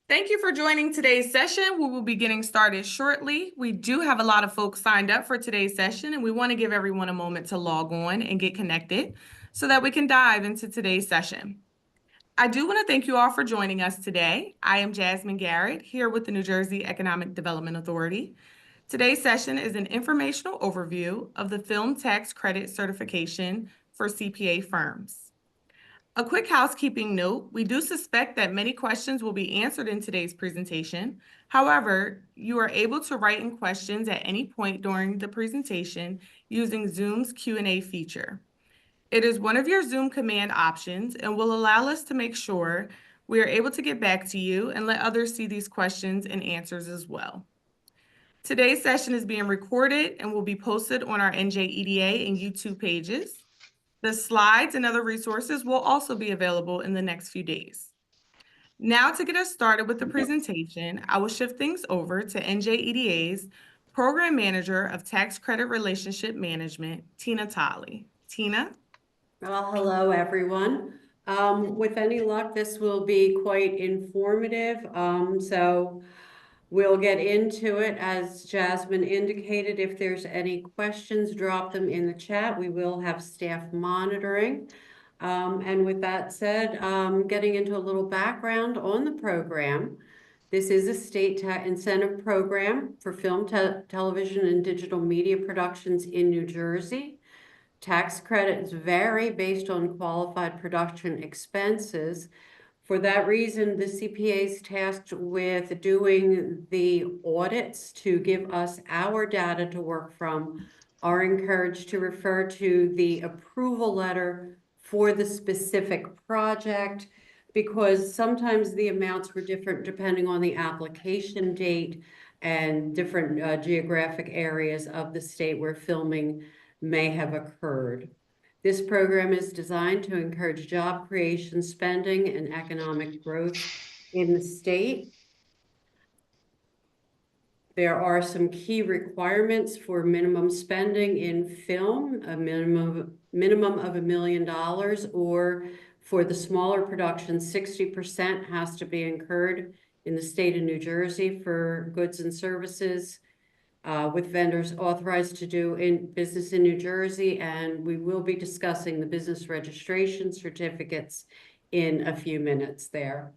Thank you for joining today's session. We will be getting started shortly. We do have a lot of folks signed up for today's session, and we want to give everyone a moment to log on and get connected so that we can dive into today's session. I do want to thank you all for joining us today. I am Jasmine Garrett, here with the New Jersey Economic Development Authority. Today's session is an informational overview of the Film Tax Credit Certification for CPA firms. A quick housekeeping note, we do suspect that many questions will be answered in today's presentation. However, you are able to write in questions at any point during the presentation using Zoom's Q&A feature. It is one of your Zoom command options and will allow us to make sure we are able to get back to you and let others see these questions and answers as well. Today's session is being recorded and will be posted on our NJEDA and YouTube pages. The slides and other resources will also be available in the next few days. Now, to get us started with the presentation, I will shift things over to NJEDA's Program Manager of Tax Credit Relationship Management, Tina Tolley. Tina? Well, hello, everyone. With any luck, this will be quite informative. So we'll get into it. As Jasmine indicated, if there's any questions, drop them in the chat. We will have staff monitoring. And with that said, getting into a little background on the program. This is a state incentive program for film, television, and digital media productions in New Jersey. Tax credits vary based on qualified production expenses. For that reason, the CPA is tasked with doing the audits to give us our data to work from, are encouraged to refer to the approval letter for the specific project, because sometimes the amounts were different depending on the application date and different geographic areas of the state where filming may have occurred. This program is designed to encourage job creation, spending, and economic growth in the state. There are some key requirements for minimum spending in film, a minimum of $1 million, or for the smaller productions, 60% has to be incurred in the state of New Jersey for goods and services with vendors authorized to do business in New Jersey, and we will be discussing the business registration certificates in a few minutes there.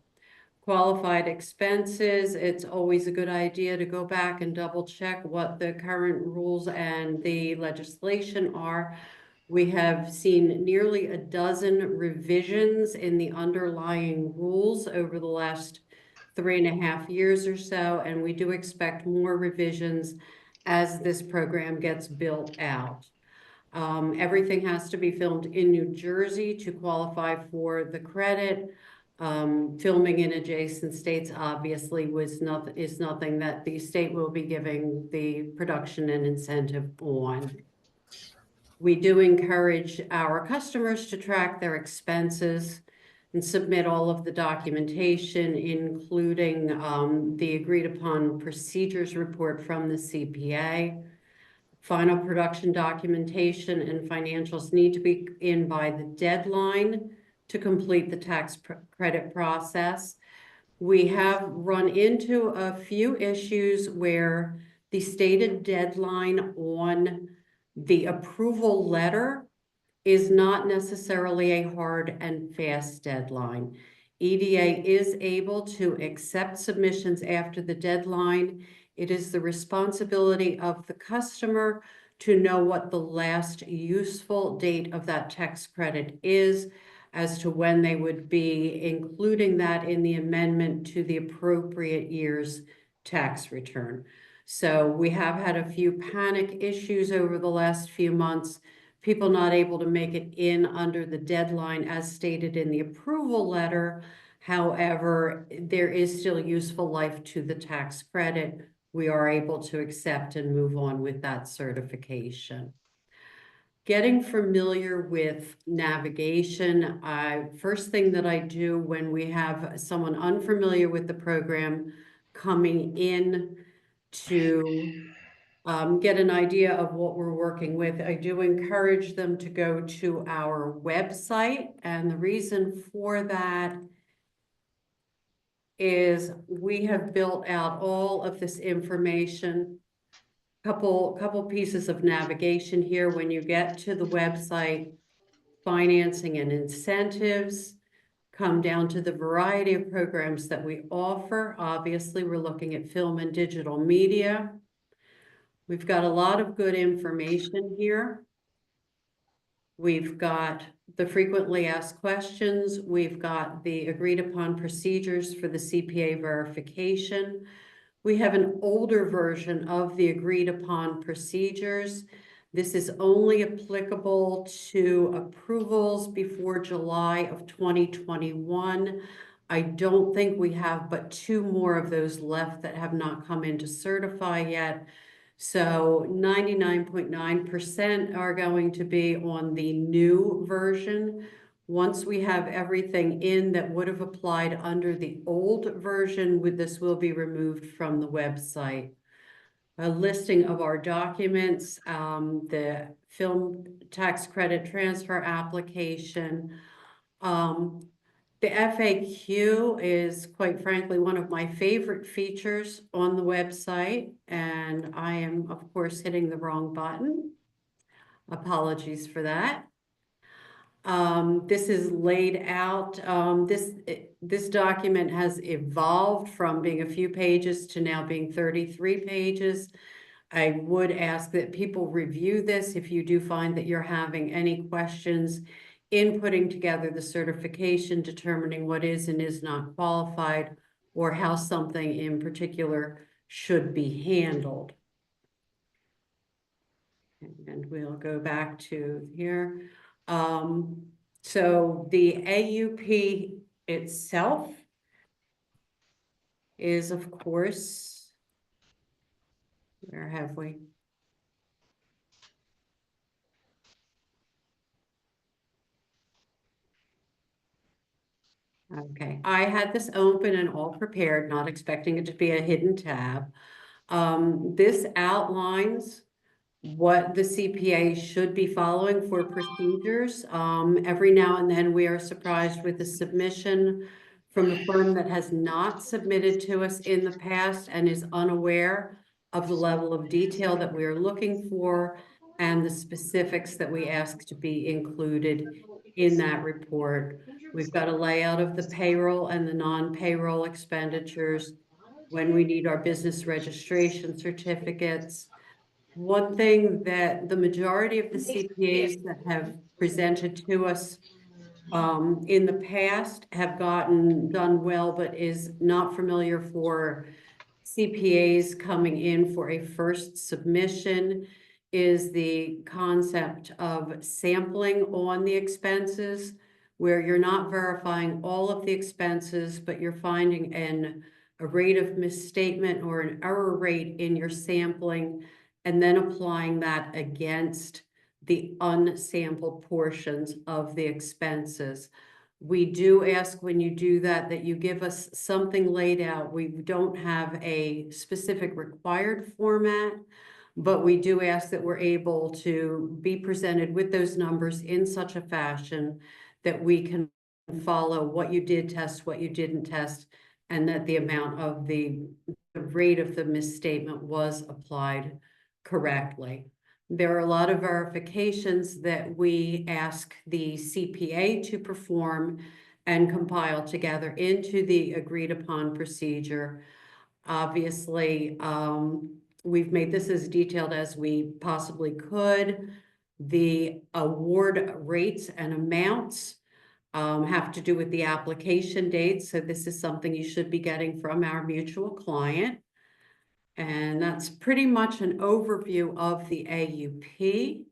Qualified expenses, it's always a good idea to go back and double check what the current rules and the legislation are. We have seen nearly a dozen revisions in the underlying rules over the last 3.5 years or so, and we do expect more revisions as this program gets built out. Everything has to be filmed in New Jersey to qualify for the credit. Filming in adjacent states obviously is nothing that the state will be giving the production and incentive on. We do encourage our customers to track their expenses and submit all of the documentation, including the agreed upon procedures report from the CPA. Final production documentation and financials need to be in by the deadline to complete the tax credit process. We have run into a few issues where the stated deadline on the approval letter is not necessarily a hard and fast deadline. EDA is able to accept submissions after the deadline. It is the responsibility of the customer to know what the last useful date of that tax credit is, as to when they would be including that in the amendment to the appropriate year's tax return. So we have had a few panic issues over the last few months, people not able to make it in under the deadline as stated in the approval letter. However, there is still useful life to the tax credit. We are able to accept and move on with that certification. Getting familiar with navigation, first thing that I do when we have someone unfamiliar with the program coming in to get an idea of what we're working with, I do encourage them to go to our website. And the reason for that is we have built out all of this information. Couple pieces of navigation here. When you get to the website, financing and incentives, come down to the variety of programs that we offer. Obviously, we're looking at film and digital media. We've got a lot of good information here. We've got the frequently asked questions. We've got the agreed upon procedures for the CPA verification. We have an older version of the agreed upon procedures. This is only applicable to approvals before July of 2021. I don't think we have but 2 more of those left that have not come in to certify yet. So 99.9% are going to be on the new version. Once we have everything in that would have applied under the old version, this will be removed from the website. A listing of our documents, the film tax credit transfer application. The FAQ is, quite frankly, one of my favorite features on the website, and I am, of course, hitting the wrong button. Apologies for that. This is laid out. This document has evolved from being a few pages to now being 33 pages. I would ask that people review this if you do find that you're having any questions in putting together the certification, determining what is and is not qualified, or how something in particular should be handled. And we'll go back to here. So the AUP itself is, of course, where have we? Okay, I had this open and all prepared, not expecting it to be a hidden tab. This outlines what the CPA should be following for procedures. Every now and then we are surprised with a submission from a firm that has not submitted to us in the past and is unaware of the level of detail that we are looking for and the specifics that we ask to be included in that report. We've got a layout of the payroll and the non-payroll expenditures, when we need our business registration certificates. One thing that the majority of the CPAs that have presented to us in the past have gotten done well, but is not familiar for CPAs coming in for a first submission, is the concept of sampling on the expenses, where you're not verifying all of the expenses, but you're finding a rate of misstatement or an error rate in your sampling, and then applying that against the unsampled portions of the expenses. We do ask when you do that, that you give us something laid out. We don't have a specific required format, but we do ask that we're able to be presented with those numbers in such a fashion that we can follow what you did test, what you didn't test, and that the amount of the rate of the misstatement was applied correctly. There are a lot of verifications that we ask the CPA to perform and compile together into the agreed upon procedure. Obviously, we've made this as detailed as we possibly could. The award rates and amounts have to do with the application date. So this is something you should be getting from our mutual client. And that's pretty much an overview of the AUP.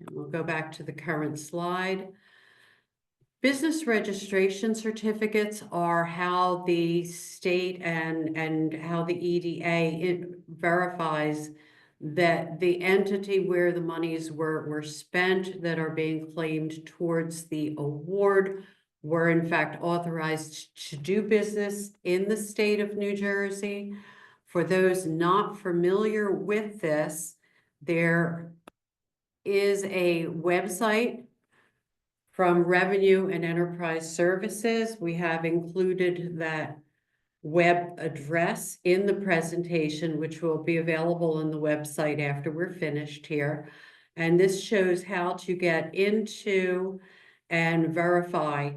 And we'll go back to the current slide. Business registration certificates are how the state and how the EDA verifies that the entity where the monies were spent that are being claimed towards the award were in fact authorized to do business in the state of New Jersey. For those not familiar with this, there is a website from Revenue and Enterprise Services. We have included that web address in the presentation, which will be available on the website after we're finished here. And this shows how to get into and verify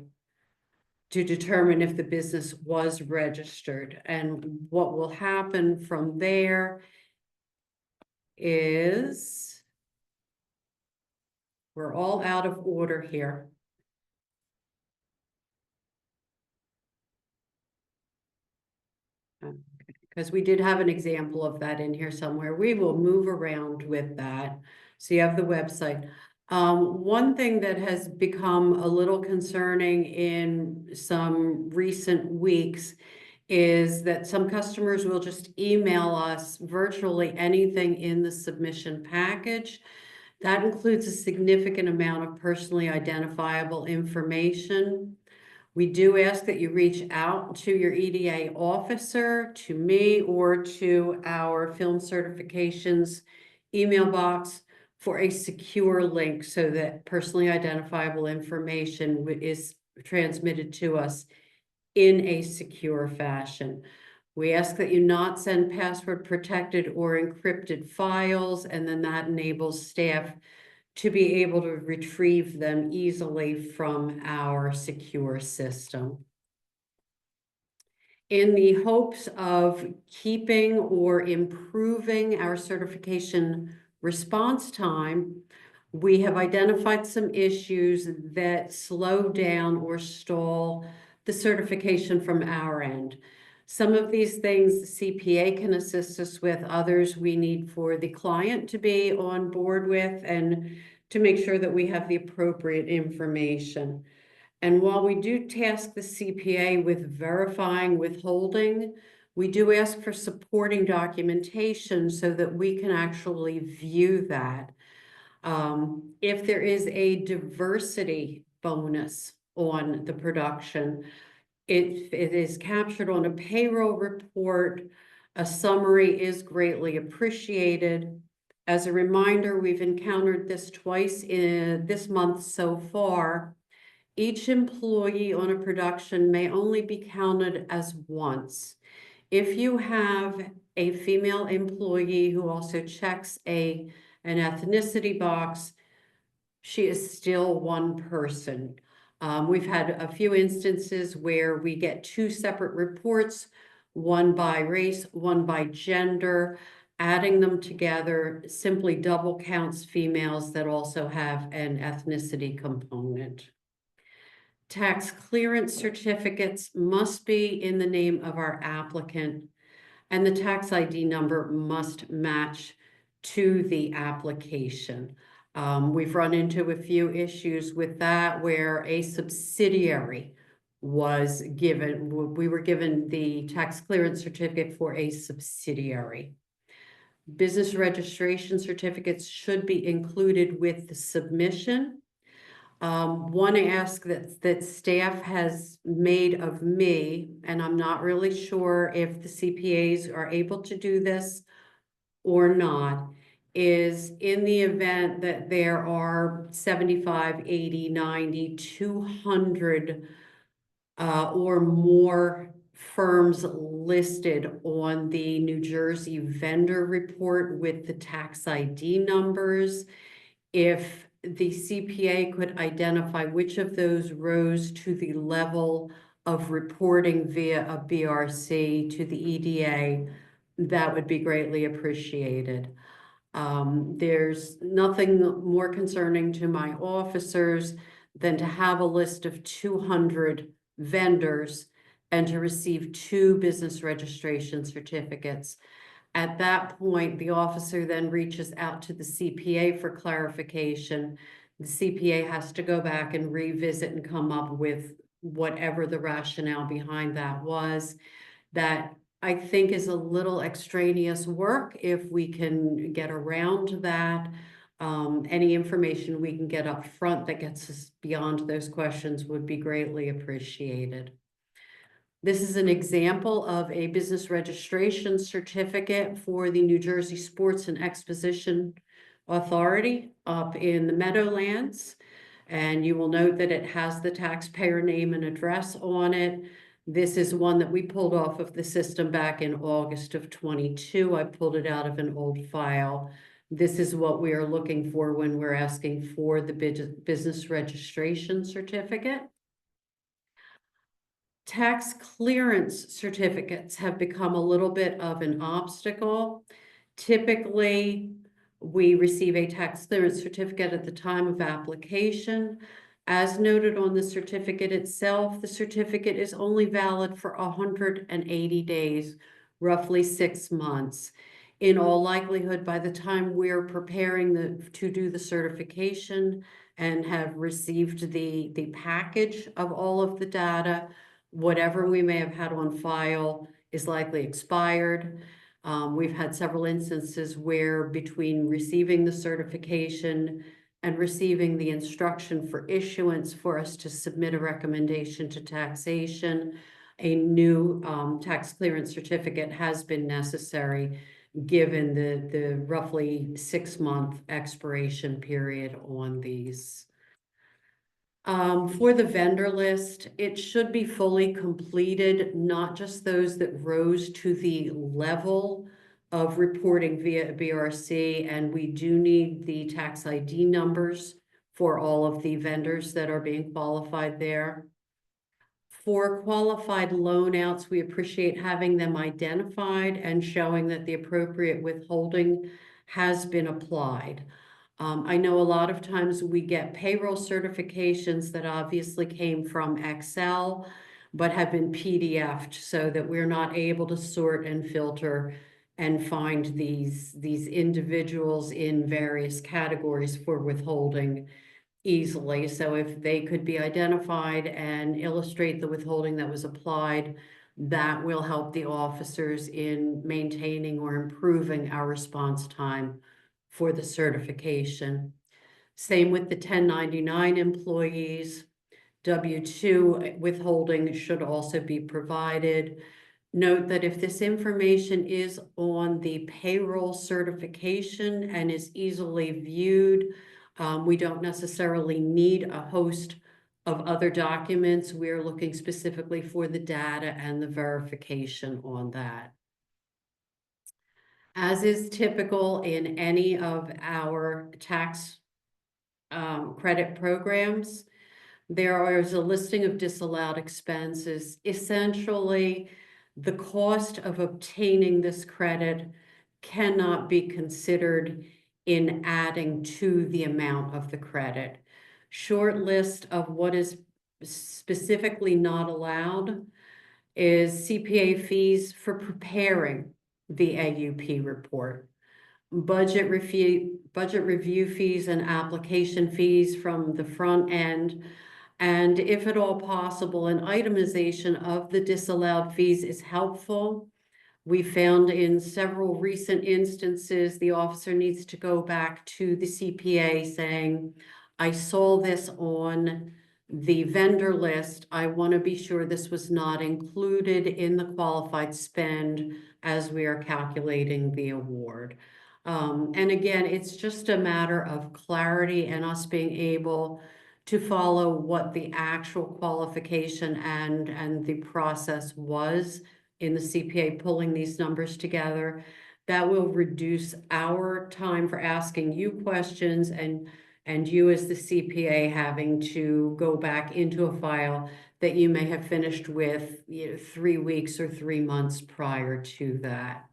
to determine if the business was registered. And what will happen from there is we're all out of order here. Because we did have an example of that in here somewhere. We will move around with that. So you have the website. One thing that has become a little concerning in some recent weeks is that some customers will just email us virtually anything in the submission package. That includes a significant amount of personally identifiable information. We do ask that you reach out to your EDA officer, to me, or to our film certifications email box for a secure link so that personally identifiable information is transmitted to us in a secure fashion. We ask that you not send password protected or encrypted files, and then that enables staff to be able to retrieve them easily from our secure system. In the hopes of keeping or improving our certification response time, we have identified some issues that slow down or stall the certification from our end. Some of these things the CPA can assist us with, others we need for the client to be on board with and to make sure that we have the appropriate information. And while we do task the CPA with verifying withholding, we do ask for supporting documentation so that we can actually view that. If there is a diversity bonus on the production, it is captured on a payroll report. A summary is greatly appreciated. As a reminder, we've encountered this twice in this month so far. Each employee on a production may only be counted as once. If you have a female employee who also checks an ethnicity box, she is still one person. We've had a few instances where we get two separate reports, one by race, one by gender. Adding them together simply double counts females that also have an ethnicity component. Tax clearance certificates must be in the name of our applicant, and the tax ID number must match to the application. We've run into a few issues with that where a subsidiary was given, we were given the tax clearance certificate for a subsidiary. Business registration certificates should be included with the submission. One ask that staff has made of me, and I'm not really sure if the CPAs are able to do this or not, is in the event that there are 75, 80, 90, 200 or more firms listed on the New Jersey vendor report with the tax ID numbers. If the CPA could identify which of those rose to the level of reporting via a BRC to the EDA, that would be greatly appreciated. There's nothing more concerning to my officers than to have a list of 200 vendors and to receive 2 business registration certificates. At that point, the officer then reaches out to the CPA for clarification. The CPA has to go back and revisit and come up with whatever the rationale behind that was. That I think is a little extraneous work. If we can get around that, any information we can get up front that gets us beyond those questions would be greatly appreciated. This is an example of a business registration certificate for the New Jersey Sports and Exposition Authority up in the Meadowlands. And you will note that it has the taxpayer name and address on it. This is one that we pulled off of the system back in August of 22. I pulled it out of an old file. This is what we are looking for when we're asking for the business registration certificate. Tax clearance certificates have become a little bit of an obstacle. Typically, we receive a tax clearance certificate at the time of application. As noted on the certificate itself, the certificate is only valid for 180 days, roughly 6 months. In all likelihood, by the time we're preparing to do the certification and have received the package of all of the data, whatever we may have had on file is likely expired. We've had several instances where between receiving the certification and receiving the instruction for issuance for us to submit a recommendation to taxation, a new tax clearance certificate has been necessary given the roughly 6-month expiration period on these. For the vendor list, it should be fully completed, not just those that rose to the level of reporting via BRC, and we do need the tax ID numbers for all of the vendors that are being qualified there. For qualified loan outs, we appreciate having them identified and showing that the appropriate withholding has been applied. I know a lot of times we get payroll certifications that obviously came from Excel, but have been PDF'd so that we're not able to sort and filter and find these individuals in various categories for withholding easily. So if they could be identified and illustrate the withholding that was applied, that will help the officers in maintaining or improving our response time for the certification. Same with the 1099 employees. W-2 withholding should also be provided. Note that if this information is on the payroll certification and is easily viewed, we don't necessarily need a host of other documents. We're looking specifically for the data and the verification on that. As is typical in any of our tax credit programs, there is a listing of disallowed expenses. Essentially, the cost of obtaining this credit cannot be considered in adding to the amount of the credit. Short list of what is specifically not allowed is CPA fees for preparing the AUP report, budget review fees and application fees from the front end, and if at all possible, an itemization of the disallowed fees is helpful. We found in several recent instances, the officer needs to go back to the CPA saying, I saw this on the vendor list. I want to be sure this was not included in the qualified spend as we are calculating the award. And again, it's just a matter of clarity and us being able to follow what the actual qualification and the process was in the CPA pulling these numbers together. That will reduce our time for asking you questions and you as the CPA having to go back into a file that you may have finished with 3 weeks or 3 months prior to that.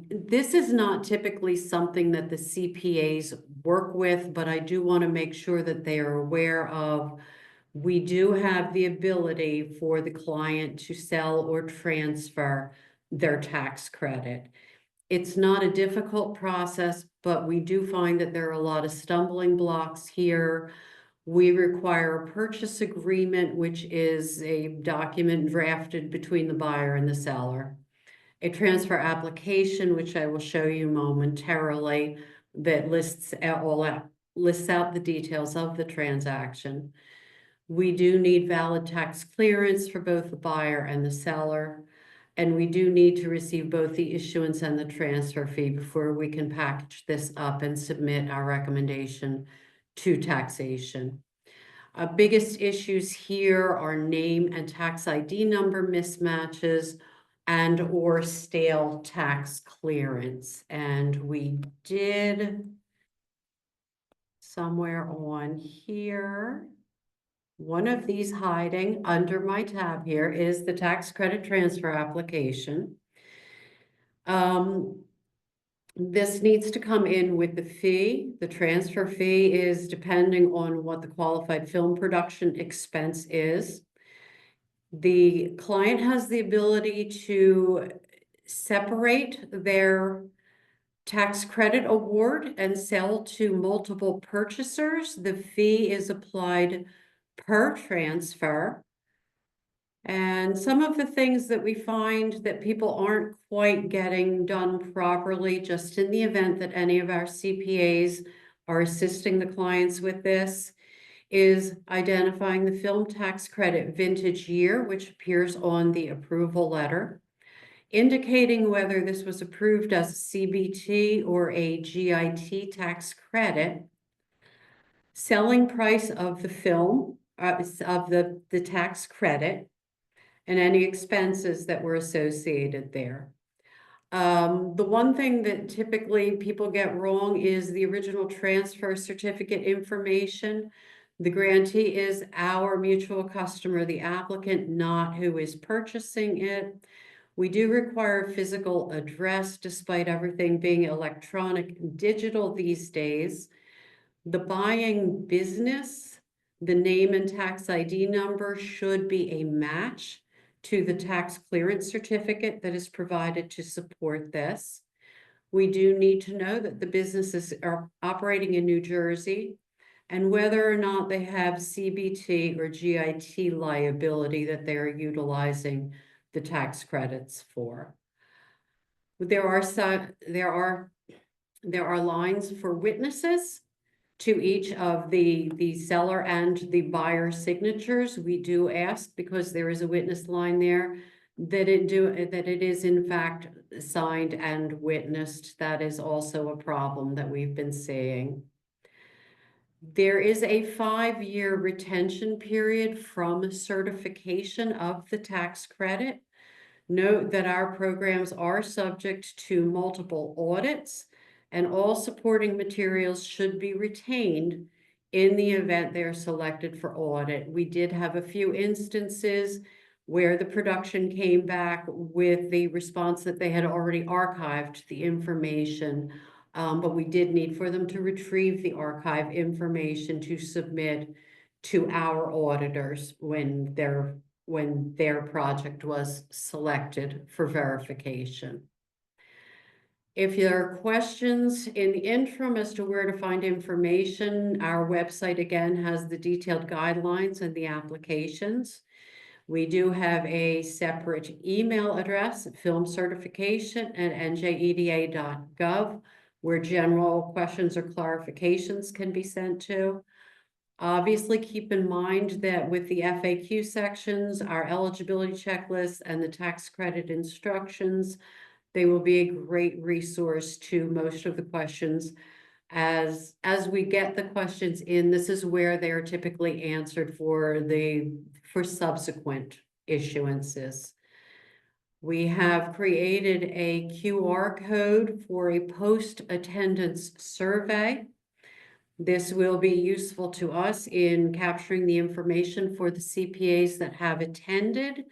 This is not typically something that the CPAs work with, but I do want to make sure that they are aware of. We do have the ability for the client to sell or transfer their tax credit. It's not a difficult process, but we do find that there are a lot of stumbling blocks here. We require a purchase agreement, which is a document drafted between the buyer and the seller. A transfer application, which I will show you momentarily, that lists out the details of the transaction. We do need valid tax clearance for both the buyer and the seller. And we do need to receive both the issuance and the transfer fee before we can package this up and submit our recommendation to taxation. Biggest issues here are name and tax ID number mismatches and or stale tax clearance. And we did somewhere on here, one of these hiding under my tab here is the tax credit transfer application. This needs to come in with the fee. The transfer fee is depending on what the qualified film production expense is. The client has the ability to separate their tax credit award and sell to multiple purchasers. The fee is applied per transfer. And some of the things that we find that people aren't quite getting done properly, just in the event that any of our CPAs are assisting the clients with this, is identifying the film tax credit vintage year, which appears on the approval letter, indicating whether this was approved as a CBT or a GIT tax credit, selling price of the film, of the tax credit, and any expenses that were associated there. The one thing that typically people get wrong is the original transfer certificate information. The grantee is our mutual customer, the applicant, not who is purchasing it. We do require a physical address despite everything being electronic and digital these days. The buying business, the name and tax ID number should be a match to the tax clearance certificate that is provided to support this. We do need to know that the businesses are operating in New Jersey and whether or not they have CBT or GIT liability that they are utilizing the tax credits for. There are lines for witnesses to each of the seller and the buyer signatures. We do ask, because there is a witness line there, that it is in fact signed and witnessed. That is also a problem that we've been seeing. There is a 5-year retention period from certification of the tax credit. Note that our programs are subject to multiple audits, and all supporting materials should be retained in the event they are selected for audit. We did have a few instances where the production came back with the response that they had already archived the information, but we did need for them to retrieve the archive information to submit to our auditors when their project was selected for verification. If there are questions in the interim as to where to find information, our website again has the detailed guidelines and the applications. We do have a separate email address, filmcertification@njeda.gov, where general questions or clarifications can be sent to. Obviously, keep in mind that with the FAQ sections, our eligibility checklist, and the tax credit instructions, they will be a great resource to most of the questions. As we get the questions in, this is where they are typically answered for subsequent issuances. We have created a QR code for a post-attendance survey. This will be useful to us in capturing the information for the CPAs that have attended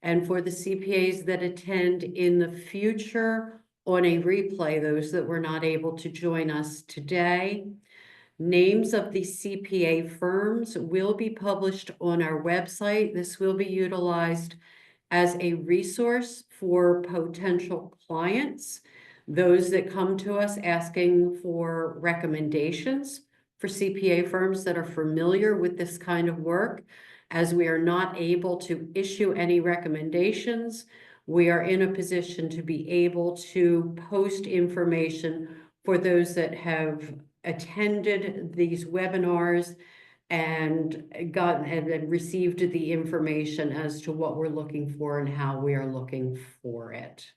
and for the CPAs that attend in the future on a replay, those that were not able to join us today. Names of the CPA firms will be published on our website. This will be utilized as a resource for potential clients, those that come to us asking for recommendations for CPA firms that are familiar with this kind of work. As we are not able to issue any recommendations, we are in a position to be able to post information for those that have attended these webinars and received the information as to what we're looking for and how we are looking for it.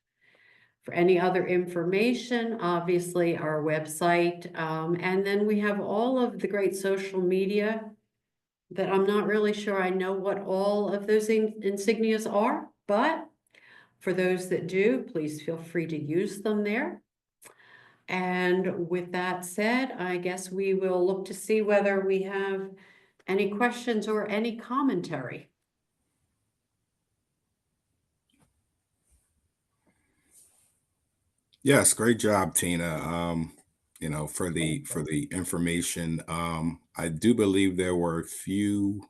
For any other information, obviously our website, and then we have all of the great social media that I'm not really sure I know what all of those insignias are, but for those that do, please feel free to use them there. And with that said, I guess we will look to see whether we have any questions or any commentary. Yes, great job, Tina. For the information. I do believe there were a few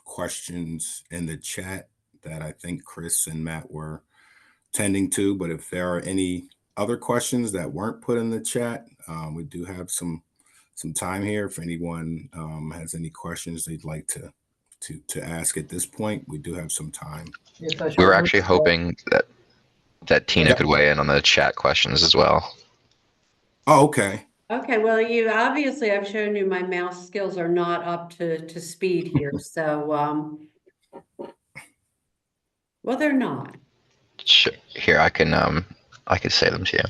questions in the chat that I think Chris and Matt were tending to, but if there are any other questions that weren't put in the chat, we do have some time here. If anyone has any questions they'd like to ask at this point, we do have some time. We were actually hoping that Tina Yep. could weigh in on the chat questions as well. Oh, okay. Okay, well, you obviously, I've shown you my mouse skills are not up to speed here, so well, they're not. Sure. Here, I can say them to you.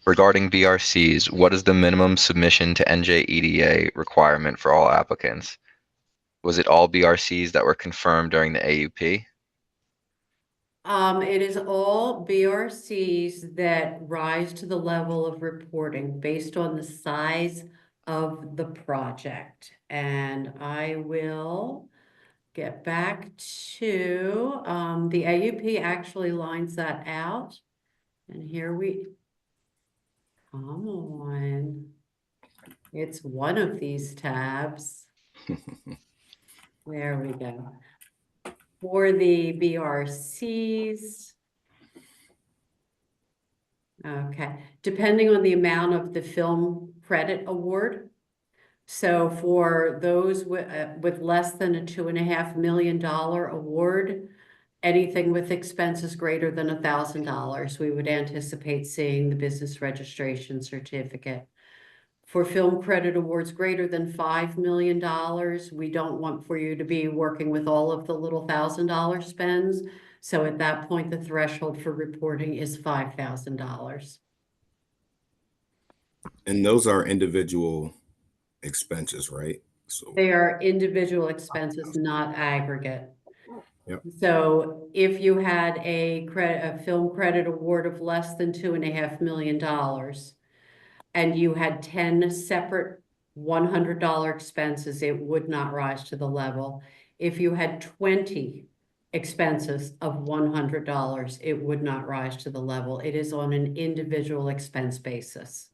Regarding BRCs, what is the minimum submission to NJEDA requirement for all applicants? Was it all BRCs that were confirmed during the AUP? It is all BRCs that rise to the level of reporting based on the size of the project. And I will get back to, the AUP actually lines that out. And here come on. It's one of these tabs. There we go. For the BRCs. Okay, depending on the amount of the film credit award. So for those with less than a $2.5 million award, anything with expenses greater than $1,000, we would anticipate seeing the business registration certificate. For film credit awards greater than $5 million, we don't want for you to be working with all of the little $1,000 spends. So at that point, the threshold for reporting is $5,000. And those are individual expenses, right? So They are individual expenses, not aggregate. Yep. So if you had a film credit award of less than $2.5 million, and you had 10 separate $100 expenses, it would not rise to the level. If you had 20 expenses of $100, it would not rise to the level. It is on an individual expense basis.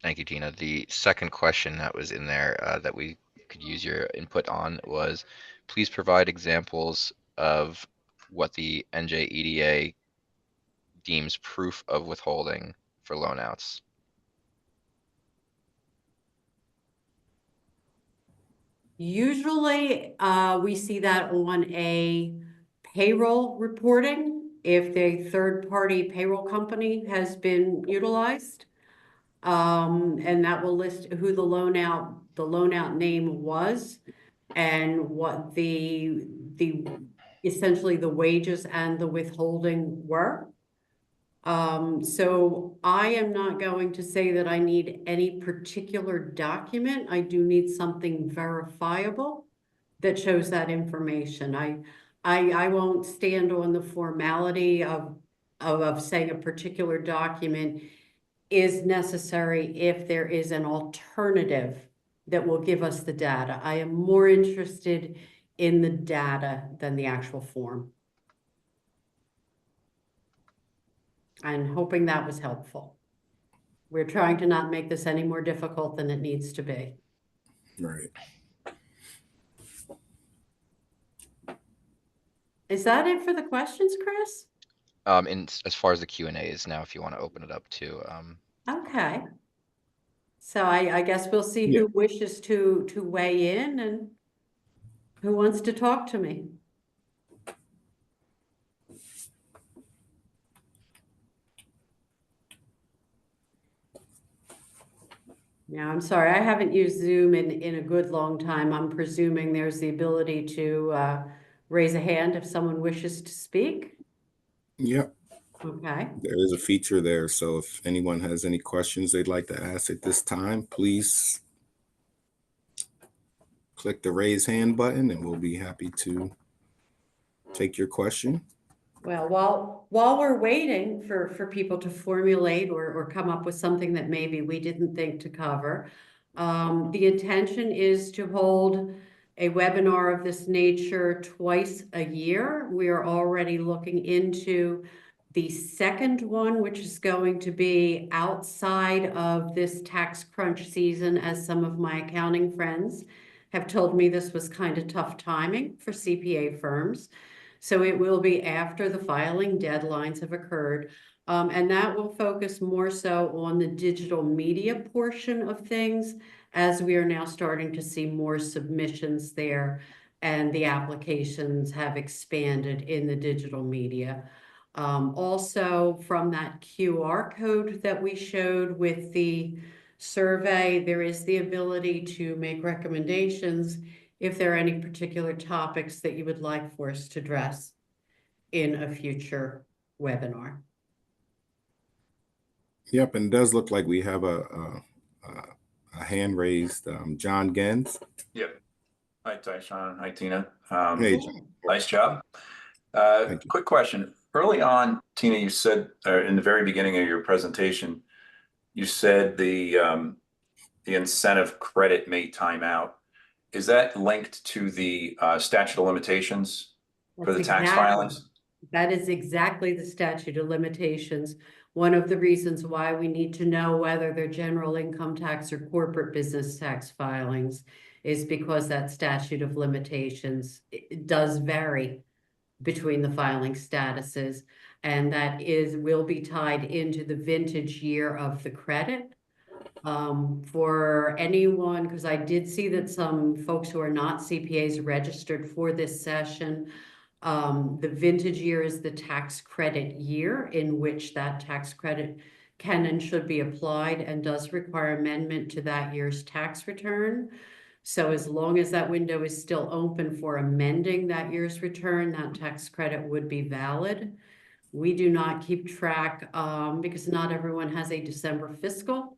Thank you, Tina. The second question that was in there that we could use your input on was, please provide examples of what the NJEDA deems proof of withholding for loan outs. Usually, we see that on a payroll reporting, if the third-party payroll company has been utilized. And that will list who the loan out name was and what the essentially the wages and the withholding were. So I am not going to say that I need any particular document. I do need something verifiable that shows that information. I won't stand on the formality of saying a particular document is necessary if there is an alternative that will give us the data. I am more interested in the data than the actual form. I'm hoping that was helpful. We're trying to not make this any more difficult than it needs to be. right. Is that it for the questions, Chris? As far as the Q&A is now, if you want to open it up to. Okay. So I guess we'll see Yeah. who wishes to weigh in and who wants to talk to me. Now, I'm sorry, I haven't used Zoom in a good long time. I'm presuming there's the ability to raise a hand if someone wishes to speak. Yep. Okay. There is a feature there, so if anyone has any questions they'd like to ask at this time, please click the raise hand button and we'll be happy to take your question. Well, while we're waiting for people to formulate or come up with something that maybe we didn't think to cover, the intention is to hold a webinar of this nature twice a year. We are already looking into the second one, which is going to be outside of this tax crunch season, as some of my accounting friends have told me this was kind of tough timing for CPA firms. So it will be after the filing deadlines have occurred. And that will focus more so on the digital media portion of things, as we are now starting to see more submissions there and the applications have expanded in the digital media. Also, from that QR code that we showed with the survey, there is the ability to make recommendations if there are any particular topics that you would like for us to address in a future webinar. Yep, and it does look like we have a hand raised. John Gens. Yep. Hi, Tyshawn. Hi, Tina. Hey, John. Nice job. Thank you. Quick question. Early on, Tina, you said, in the very beginning of your presentation, you said the incentive credit may time out. Is that linked to the statute of limitations for the That's tax filings? That is exactly the statute of limitations. One of the reasons why we need to know whether they're general income tax or corporate business tax filings is because that statute of limitations, it does vary between the filing statuses, and that will be tied into the vintage year of the credit. For anyone, because I did see that some folks who are not CPAs registered for this session, the vintage year is the tax credit year in which that tax credit can and should be applied and does require amendment to that year's tax return. So as long as that window is still open for amending that year's return, that tax credit would be valid. We do not keep track because not everyone has a December fiscal.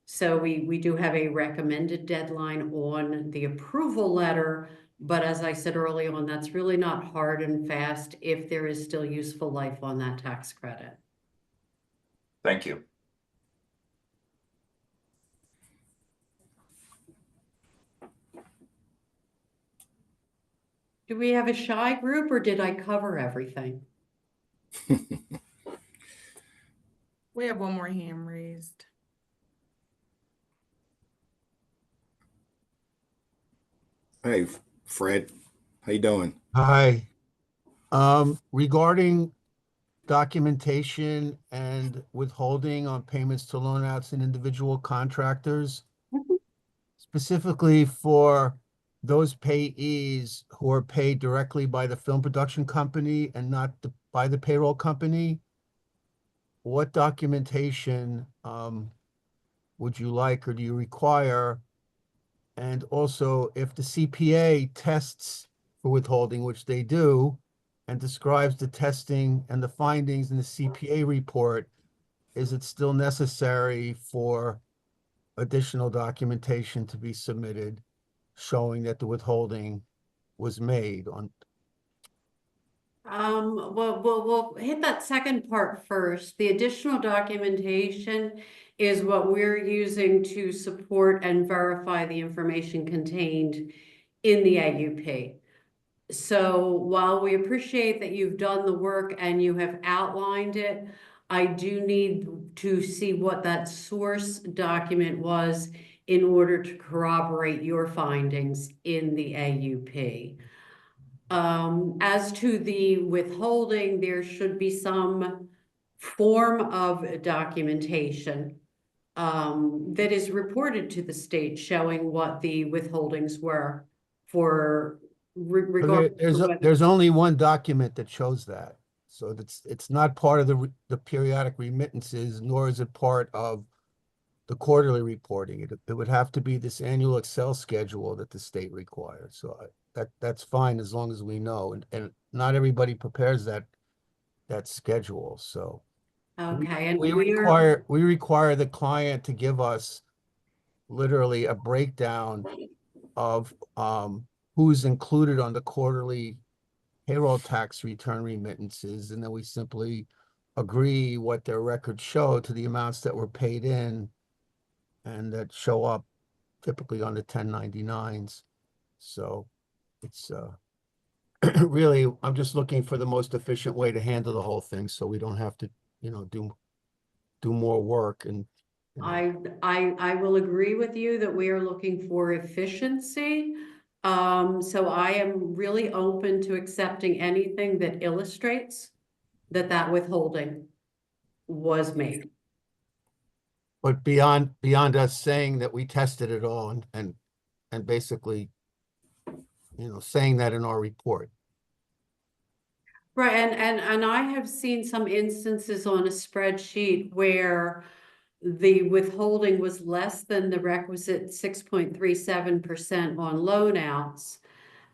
So we do have a recommended deadline on the approval letter, but as I said early on, that's really not hard and fast if there is still useful life on that tax credit. Thank you. Do we have a shy group or did I cover everything? We have one more hand raised. Hey, Fred, how you doing? Hi. Regarding documentation and withholding on payments to loan outs and individual contractors, specifically for those payees who are paid directly by the film production company and not by the payroll company, what documentation would you like or do you require? And also, if the CPA tests for withholding, which they do, and describes the testing and the findings in the CPA report, is it still necessary for additional documentation to be submitted showing that the withholding was made on? Well, we'll hit that second part first. The additional documentation is what we're using to support and verify the information contained in the AUP. So while we appreciate that you've done the work and you have outlined it, I do need to see what that source document was in order to corroborate your findings in the AUP. As to the withholding, there should be some form of documentation that is reported to the state showing what the withholdings were for regardless of whether There's only one document that shows that. So it's not part of the periodic remittances, nor is it part of the quarterly reporting. It would have to be this annual Excel schedule that the state requires. So that's fine as long as we know. And not everybody prepares that that schedule, so. Okay, and We require the client to give us literally a breakdown of who's included on the quarterly payroll tax return remittances, and then we simply agree what their records show to the amounts that were paid in and that show up typically on the 1099s. So it's really, I'm just looking for the most efficient way to handle the whole thing so we don't have to, do more work and. I will agree with you that we are looking for efficiency. So I am really open to accepting anything that illustrates that withholding was made. But beyond us saying that we tested it all and basically, saying that in our report. Right, and I have seen some instances on a spreadsheet where the withholding was less than the requisite 6.37% on loan outs.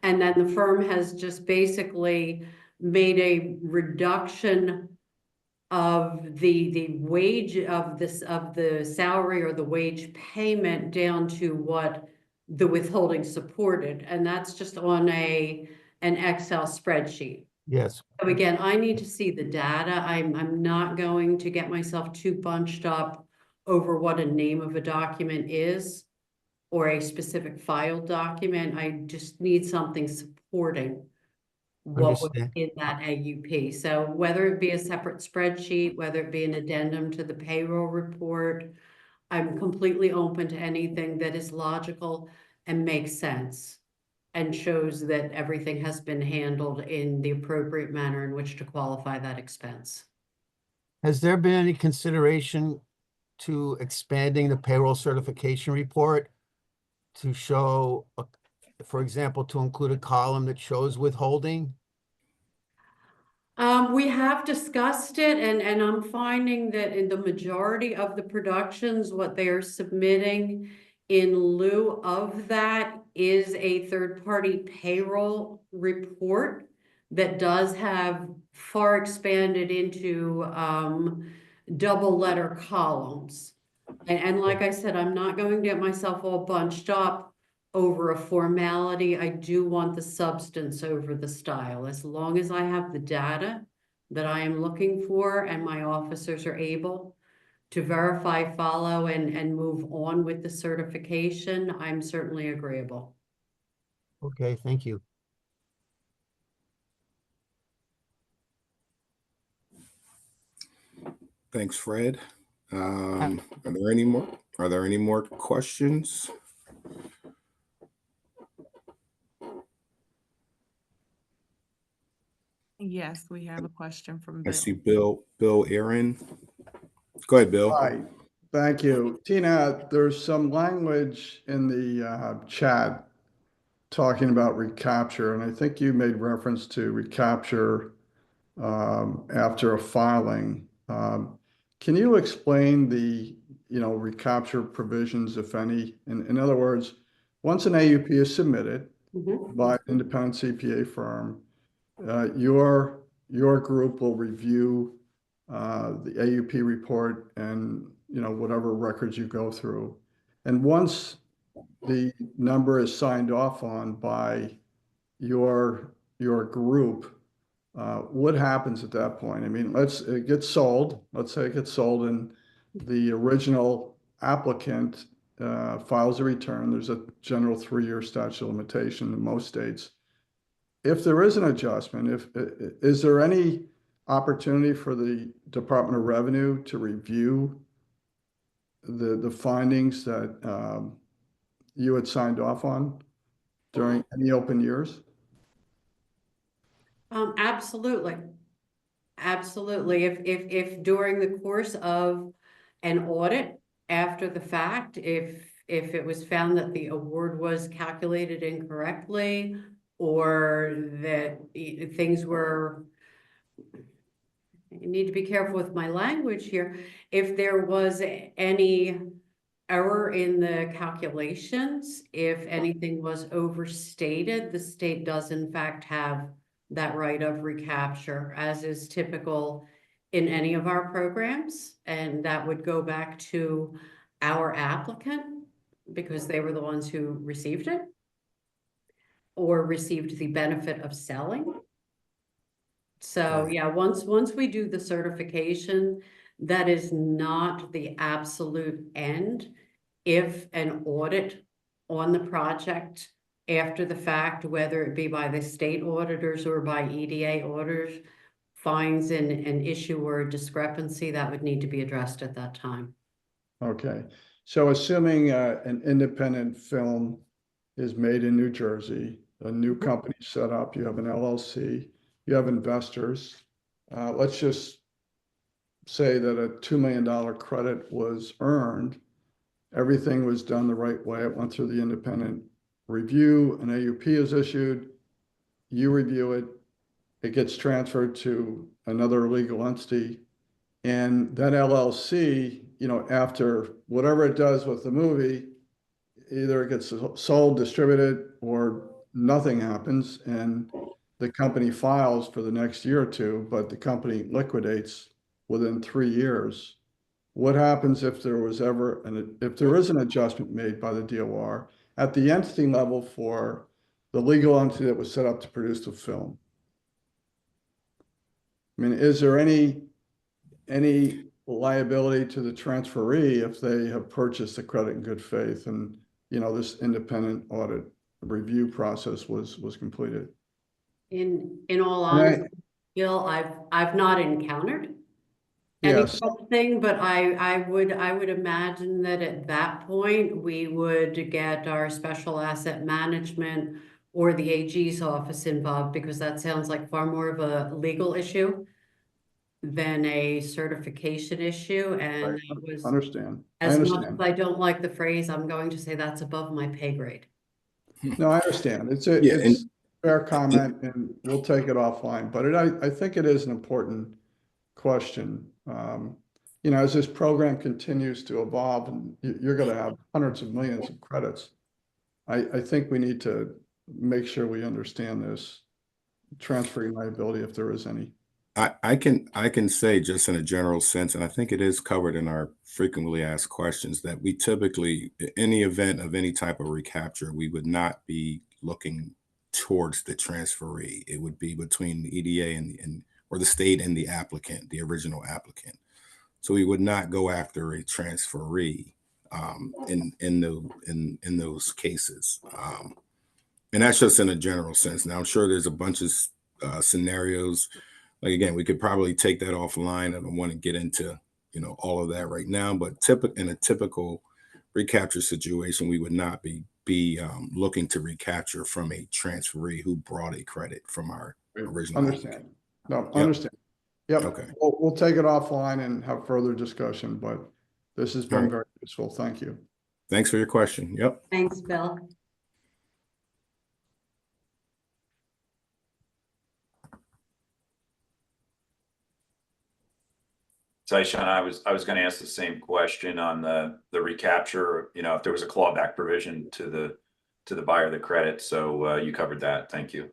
And then the firm has just basically made a reduction of the wage of the salary or the wage payment down to what the withholding supported. And that's just on an Excel spreadsheet. Yes. So again, I need to see the data. I'm not going to get myself too bunched up over what a name of a document is or a specific file document. I just need something supporting what was Understand. in that AUP. So whether it be a separate spreadsheet, whether it be an addendum to the payroll report, I'm completely open to anything that is logical and makes sense and shows that everything has been handled in the appropriate manner in which to qualify that expense. Has there been any consideration to expanding the payroll certification report to show, for example, to include a column that shows withholding? We have discussed it and I'm finding that in the majority of the productions, what they are submitting in lieu of that is a third-party payroll report that does have far expanded into double letter columns. And like I said, I'm not going to get myself all bunched up over a formality. I do want the substance over the style. As long as I have the data that I am looking for and my officers are able to verify, follow, and move on with the certification, I'm certainly agreeable. Okay, thank you. Thanks, Fred. Are there any more questions? Yes, we have a question from I Bill. see Bill Aaron. Go ahead, Bill. Hi, thank you. Tina, there's some language in the chat talking about recapture, and I think you made reference to recapture after a filing. Can you explain the recapture provisions, if any? In other words, once an AUP is submitted by an independent CPA firm, your group will review the AUP report and whatever records you go through. And once the number is signed off on by your group, what happens at that point? I mean, it gets sold. Let's say it gets sold and the original applicant files a return. There's a general 3-year statute of limitation in most states. If there is an adjustment, is there any opportunity for the Department of Revenue to review the findings that you had signed off on during any open years? Absolutely. Absolutely. If during the course of an audit after the fact, if it was found that the award was calculated incorrectly or that things were, I need to be careful with my language here. If there was any error in the calculations, if anything was overstated, the state does in fact have that right of recapture, as is typical in any of our programs. And that would go back to our applicant, because they were the ones who received it or received the benefit of selling. So Right. yeah, once we do the certification, that is not the absolute end. If an audit on the project after the fact, whether it be by the state auditors or by EDA auditors, finds an issue or a discrepancy, that would need to be addressed at that time. Okay, so assuming an independent film is made in New Jersey, a new company set up, you have an LLC, you have investors. Let's just say that a $2 million credit was earned. Everything was done the right way. It went through the independent review, an AUP is issued, you review it, it gets transferred to another legal entity. And that LLC, after whatever it does with the movie, either it gets sold, distributed, or nothing happens and the company files for the next year or two, but the company liquidates within 3 years. What happens if there was ever if there is an adjustment made by the DOR at the entity level for the legal entity that was set up to produce the film? I mean, is there any liability to the transferee if they have purchased the credit in good faith and, this independent audit review process was completed? In all And honesty, Gil, I've not encountered any Yes, such thing, but I would imagine that at that point, we would get our special asset management or the AG's office involved, because that sounds like far more of a legal issue than a certification issue. And right, that was, understand. I as much as understand. I don't like the phrase, I'm going to say that's above my pay grade. No, I understand. It's Yeah, a fair comment and we'll take it offline, but I think it is an important question. As this program continues to evolve and you're going to have hundreds of millions of credits, I think we need to make sure we understand this transferring liability if there is any. I can say just in a general sense, and I think it is covered in our frequently asked questions, that we typically, in the event of any type of recapture, we would not be looking towards the transferee. It would be between the EDA and or the state and the applicant, the original applicant. So we would not go after a transferee in those cases. And that's just in a general sense. Now I'm sure there's a bunch of scenarios. Like again, we could probably take that offline. I don't want to get into all of that right now, but in a typical recapture situation, we would not be looking to recapture from a transferee who brought a credit from our original Understand. applicant. No, Yep. understand. Yep. Okay. We'll take it offline and have further discussion, but this has been All right. very useful. Thank you. Thanks for your question. Yep. Thanks, Bill. Tyshawn, I was going to ask the same question on the recapture, if there was a clawback provision to the buyer of the credit. So you covered that. Thank you.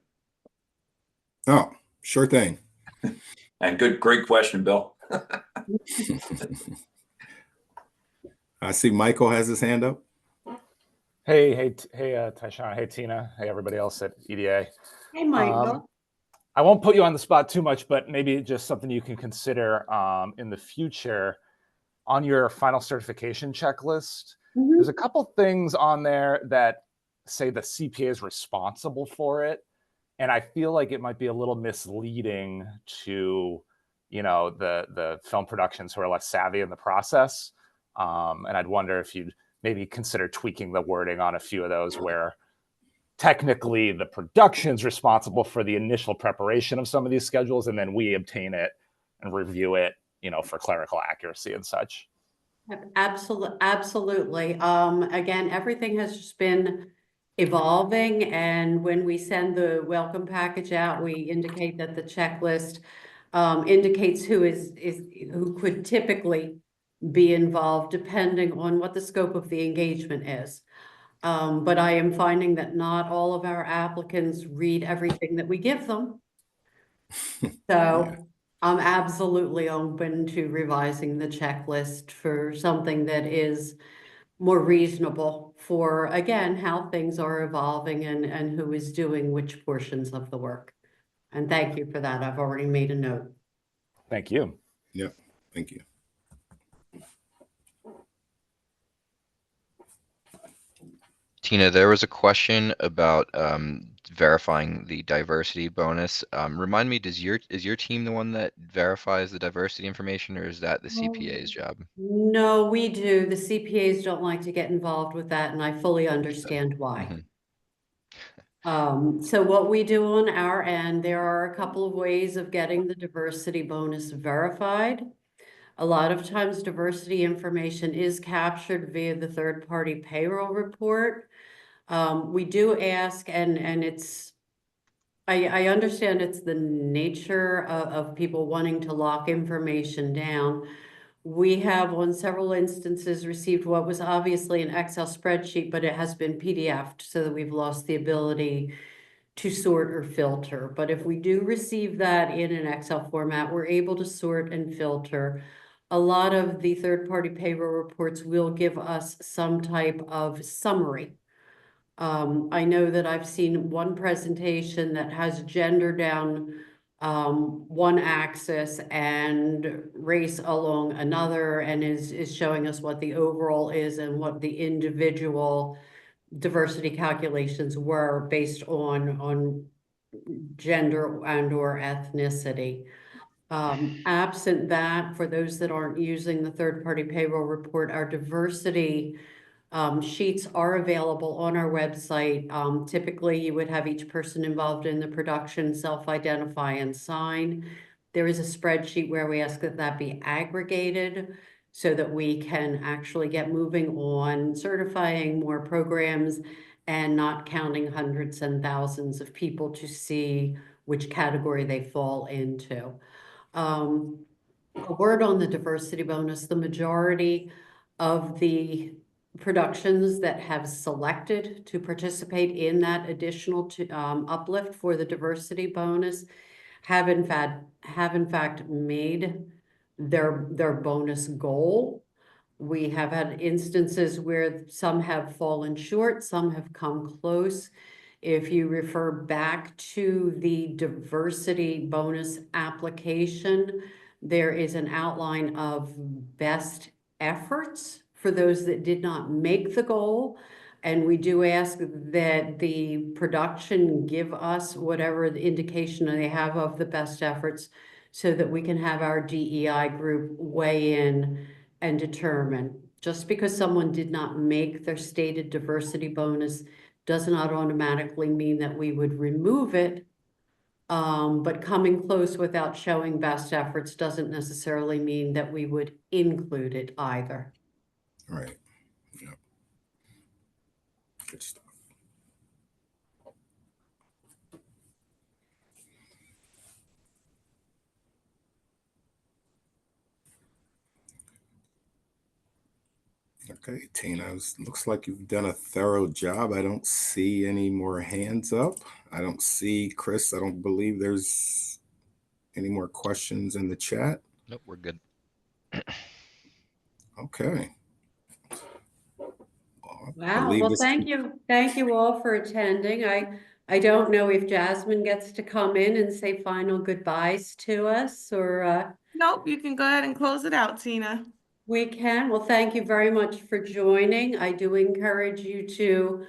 Oh, sure thing. And great question, Bill. I see Michael has his hand up. Hey, Tyshawn. Hey, Tina. Hey, everybody else at EDA. Hey, Michael. I won't put you on the spot too much, but maybe just something you can consider in the future on your final certification checklist. Mhm. There's a couple things on there that say the CPA is responsible for it. And I feel like it might be a little misleading to, the film productions who are less savvy in the process. And I'd wonder if you'd maybe consider tweaking the wording on a few of those where technically the production's responsible for the initial preparation of some of these schedules, and then we obtain it and review it, for clerical accuracy and such. Absolutely. Again, everything has just been evolving, and when we send the welcome package out, we indicate that the checklist indicates who could typically be involved depending on what the scope of the engagement is. But I am finding that not all of our applicants read everything that we give them. So I'm absolutely open to revising the checklist for something that is more reasonable for, again, how things are evolving and who is doing which portions of the work. And thank you for that. I've already made a note. Thank you. Yep, thank you. Tina, there was a question about verifying the diversity bonus. Remind me, is your team the one that verifies the diversity information, or is that the CPA's job? No, we do. The CPAs don't like to get involved with that, and I fully understand why. Mhm. So what we do on our end, there are a couple of ways of getting the diversity bonus verified. A lot of times diversity information is captured via the third-party payroll report. We do ask, and I understand it's the nature of people wanting to lock information down. We have on several instances received what was obviously an Excel spreadsheet, but it has been PDF'd so that we've lost the ability to sort or filter. But if we do receive that in an Excel format, we're able to sort and filter. A lot of the third-party payroll reports will give us some type of summary. I know that I've seen one presentation that has gender down one axis and race along another, and is showing us what the overall is and what the individual diversity calculations were based on gender and or ethnicity. Absent that, for those that aren't using the third-party payroll report, our diversity sheets are available on our website. Typically, you would have each person involved in the production self-identify and sign. There is a spreadsheet where we ask that that be aggregated so that we can actually get moving on certifying more programs and not counting hundreds and thousands of people to see which category they fall into. A word on the diversity bonus, the majority of the productions that have selected to participate in that additional uplift for the diversity bonus have in fact made their bonus goal. We have had instances where some have fallen short, some have come close. If you refer back to the diversity bonus application, there is an outline of best efforts for those that did not make the goal. And we do ask that the production give us whatever the indication they have of the best efforts so that we can have our DEI group weigh in and determine. Just because someone did not make their stated diversity bonus does not automatically mean that we would remove it. But coming close without showing best efforts doesn't necessarily mean that we would include it either. Right. Yep. Good stuff. Okay, Tina, looks like you've done a thorough job. I don't see any more hands up. I don't see Chris. I don't believe there's any more questions in the chat. Nope, we're good. Okay. Wow, well, thank you. Thank you all for attending. I don't know if Jasmine gets to come in and say final goodbyes to us or Nope, you can go ahead and close it out, Tina. we can. Well, thank you very much for joining. I do encourage you to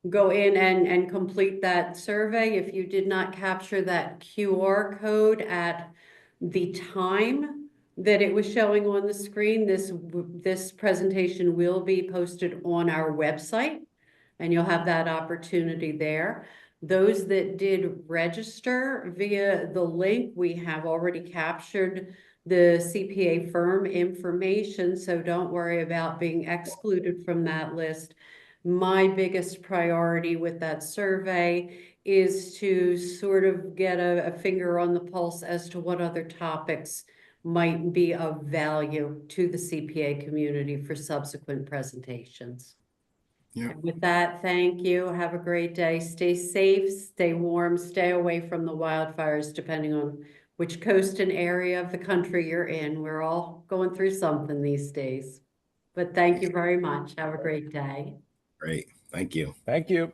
go in and complete that survey. If you did not capture that QR code at the time that it was showing on the screen, this presentation will be posted on our website, and you'll have that opportunity there. Those that did register via the link, we have already captured the CPA firm information, so don't worry about being excluded from that list. My biggest priority with that survey is to sort of get a finger on the pulse as to what other topics might be of value to the CPA community for subsequent presentations. Yeah. And with that, thank you. Have a great day. Stay safe, stay warm, stay away from the wildfires, depending on which coast and area of the country you're in. We're all going through something these days. But thank you very much. Have a great day. Great. Thank you. Thank you.